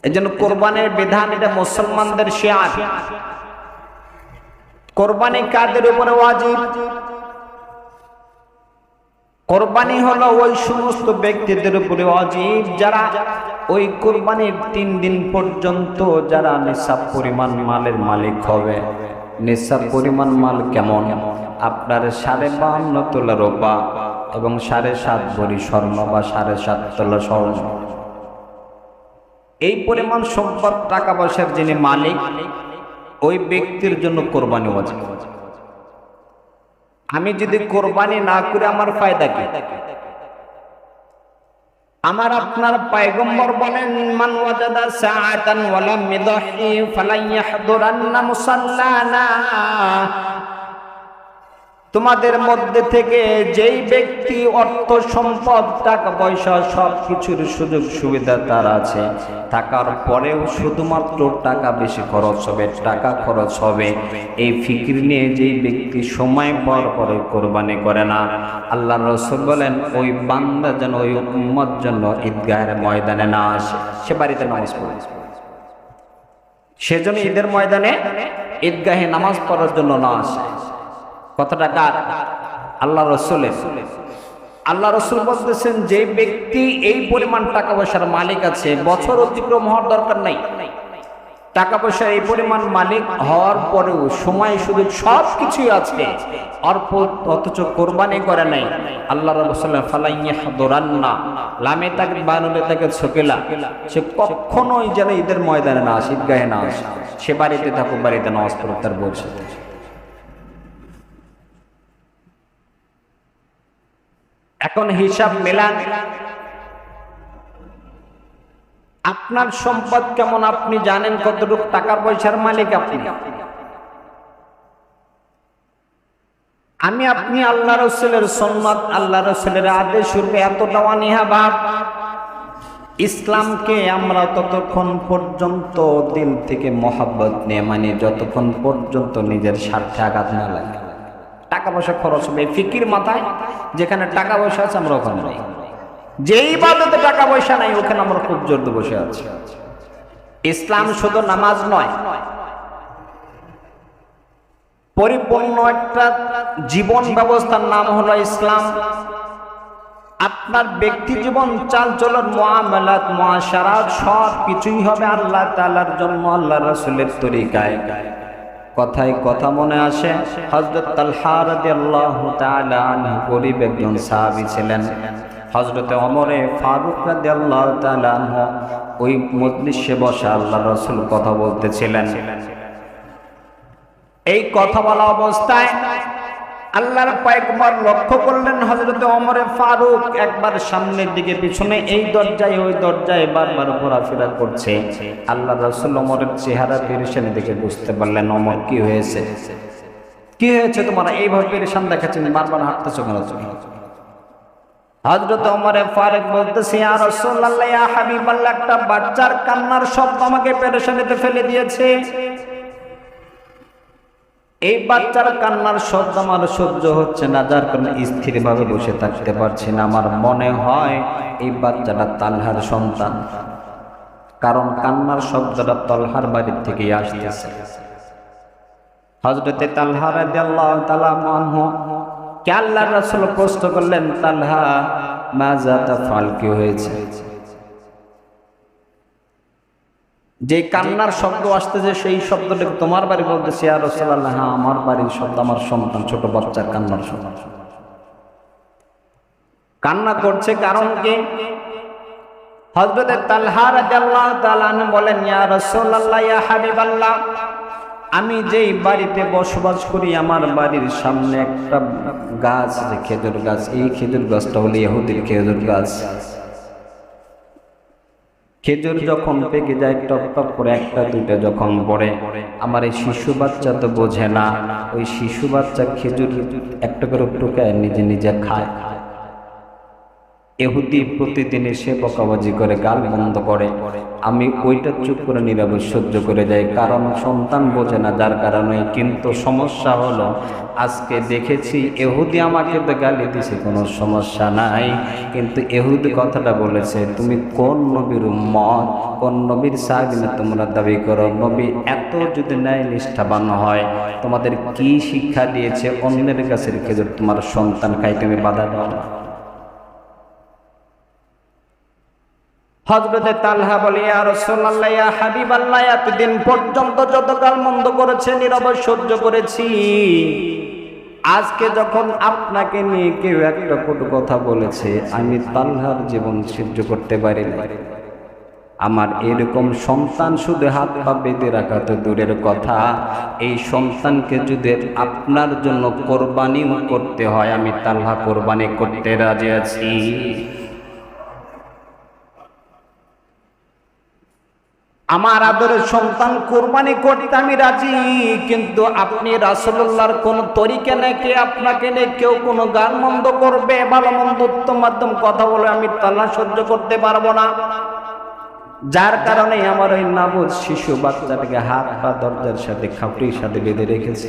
এজন্য কোরবানির বিধান এটা মুসলমানদের শিয়ার। কোরবানি কাদের উপরে ওয়াজিব? কোরবানি হলো ওই সমস্ত ব্যক্তিদের উপরে ওয়াজিব যারা ওই কোরবানির 3 দিন পর্যন্ত যারা নিসাব পরিমাণ মালের মালিক হবে। নিসাব পরিমাণ মাল কেমন? আপনার 52.5 তোলা রূপা এবং 7.5 ভরি স্বর্ণ বা 7.5 তোলা স্বর্ণ, এই পরিমাণ সম্পদ টাকা পয়সার যিনি মালিক ওই ব্যক্তির জন্য কোরবানি ওয়াজিব। আমি যদি কোরবানি না করে আমার ফায়দা কি? আমার আপনার পয়গম্বর বলেন, মান ওয়াজাদা সাআতান ওয়া লাম ইয়াদহি ফালাইয়াহদুরান্না মুসাল্লানা। তোমাদের মধ্যে থেকে যেই ব্যক্তি অর্থ সম্পদ টাকা পয়সা সবকিছুর সুযোগ সুবিধা তার আছে, থাকার পরেও শুধুমাত্র টাকা বেশি খরচ হবে, টাকা খরচ হবে, এই ফিকির নিয়ে যেই ব্যক্তি সময় পর পরে কোরবানি করে না, আল্লাহ রাসূল বলেন ওই বান্দা যেন ওই উম্মত জন্য ঈদগাহের ময়দানে না আসে, সে বাড়িতে নামাজ পড়ে। সেজন্য ঈদের ময়দানে ঈদগাহে নামাজ পড়ার জন্য না আসে। কত টাকা? আল্লাহ রাসূলের। আল্লাহ রাসূল বলতেছেন যে ব্যক্তি এই পরিমাণ টাকা পয়সার মালিক আছে, বছর অতিক্রম হওয়ার দরকার নাই, টাকা পয়সা এই পরিমাণ মালিক হওয়ার পরেও সময় সুযোগ সব কিছুই আছে, অথচ কোরবানি করে নাই, আল্লাহ রাসূল ফালাইয়াহদুরান্না লামে তাকে বানুলে তাকে ছকেলা, সে কখনোই যেন ঈদের ময়দানে না আসে, ঈদগাহে না আসে, সে বাড়িতে থাকুক, বাড়িতে নামাজ পড়ুক তার বউর সাথে। এখন হিসাব মেলান, আপনার সম্পদ কেমন আপনি জানেন, কতটুকু টাকা পয়সার মালিক আপনি। আমি আপনি আল্লাহ রাসূলের সুন্নাত, আল্লাহ রাসূলের আদেশ রূপে এতটা অনীহা ভাব, ইসলামকে আমরা ততক্ষণ পর্যন্ত দিল থেকে মহব্বত নিয়ে মানি যতক্ষণ পর্যন্ত নিজের স্বার্থে আঘাত না লাগে। টাকা পয়সা খরচ হবে ফিকির মাথায়, যেখানে টাকা পয়সা আছে আমরা ওখানে নাই, যেই ইবাদতে টাকা পয়সা নাই ওখানে আমরা খুব জোর দিয়ে বসে আছি। ইসলাম শুধু নামাজ নয়, পরিপূর্ণ একটা জীবন ব্যবস্থার নাম হলো ইসলাম। আপনার ব্যক্তি জীবন, চাল চলন, মুআমালাত, মুআশারাত সব কিছুই হবে আল্লাহ তাআলার জন্য, আল্লাহ রাসূলের তরিকায়। কথায় কথা মনে আসে, হযরত তালহা রাদিয়াল্লাহু তাআলা আনহু গরীব একজন সাহাবী ছিলেন। হযরত ওমরে ফারুক রাদিয়াল্লাহু তাআলা আনহু ওই মজলিসে বসে আল্লাহ রাসূল কথা বলতেছিলেন। এই কথা বলা অবস্থায় আল্লাহর পয়গম্বর লক্ষ্য করলেন হযরত ওমরে ফারুক একবার সামনের দিকে পিছনে এই দরজায় ওই দরজায় বারবার ঘোরাফেরা করছে। আল্লাহ রাসূল ওমরের চেহারা পেরেশানি দেখে বুঝতে পারলেন, ওমর কি হয়েছে, কি হয়েছে তোমার এইভাবে পেরেশান দেখাচ্ছেন, বারবার হাঁটতেছো কেন তুমি? হযরত ওমরে ফারুক বলতেছে, ইয়া রাসূলুল্লাহ, ইয়া হাবিবাল্লাহ, একটা বাচ্চার কান্নার শব্দ আমাকে পেরেশানিতে ফেলে দিয়েছে। এই বাচ্চার কান্নার শব্দ আমার সহ্য হচ্ছে না, যার কারণে স্থিরভাবে বসে থাকতে পারছি না। আমার মনে হয় এই বাচ্চাটা তালহার সন্তান, কারণ কান্নার শব্দটা তালহার বাড়ির থেকেই আসতেছে। হযরতে তালহা রাদিয়াল্লাহু তাআলা আনহু কে আল্লাহর রাসূল প্রশ্ন করলেন, তালহা মাজা তাফআল, কি হয়েছে? যে কান্নার শব্দ আসতেছে সেই শব্দটা তোমার বাড়ি? বলতেছে, ইয়া রাসূলুল্লাহ, হ্যাঁ আমার বাড়ির শব্দ, আমার সন্তান, ছোট বাচ্চার কান্নার শব্দ। কান্না করছে কারণ কি? হযরতে তালহা রাদিয়াল্লাহু তাআলা আনহু বলেন, ইয়া রাসূলুল্লাহ, ইয়া হাবিবাল্লাহ, আমি যেই বাড়িতে বসবাস করি আমার বাড়ির সামনে একটা গাছ আছে, খেজুর গাছ। এই খেজুর গাছটা হলো ইহুদির খেজুর গাছ। খেজুর যখন পেকে যায় টপ টপ করে একটা দুইটা যখন পড়ে, আমার এই শিশু বাচ্চা তো বোঝে না, ওই শিশু বাচ্চা খেজুর একটা করে টুকায় নিজে নিজে খায়। ইহুদি প্রতিদিন এসে বকাবাজি করে, গাল বন্ধ করে, আমি ওইটা চুপ করে নীরবে সহ্য করে যাই, কারণ সন্তান বোঝে না, যার কারণে। কিন্তু সমস্যা হলো আজকে দেখেছি ইহুদি আমাকে তো গালি দিছে, কোনো সমস্যা নাই, কিন্তু ইহুদি কথাটা বলেছে, তুমি কোন নবীর উম্মত, কোন নবীর সাহাবী তোমরা দাবি করো? নবী এত যদি ন্যায় নিষ্ঠাবান হয়, তোমাদের কি শিক্ষা দিয়েছে অন্যের কাছে খেজুর তোমার সন্তান খাই, তুমি বাধা দাও না? হযরতে তালহা বলে, ইয়া রাসূলুল্লাহ, ইয়া হাবিবাল্লাহ, এতদিন পর্যন্ত যত গালমন্দ করেছে নীরবে সহ্য করেছি, আজকে যখন আপনাকে নিয়ে কেউ একটা কটু কথা বলেছে, আমি তালহার জীবন সহ্য করতে পারি না। আমার এরকম সন্তান শুধু হাত পা বেঁধে রাখা তো দূরের কথা, এই সন্তানকে যদি আপনার জন্য কোরবানিও করতে হয়, আমি তালহা কোরবানি করতে রাজি আছি। আমার আদরের সন্তান কোরবানি করতে আমি রাজি, কিন্তু আপনি রাসূলুল্লাহর কোন তরিকা নাকি আপনাকে নিয়ে কেউ কোনো গান মন্দ করবে, ভালো মন্দ উত্তম মাধ্যম কথা বলে, আমি তালহা সহ্য করতে পারবো না। যার কারণে আমার ওই নাবুদ শিশু বাচ্চাটাকে হাত পা দরজার সাথে খাপড়ির সাথে বেঁধে রেখেছে।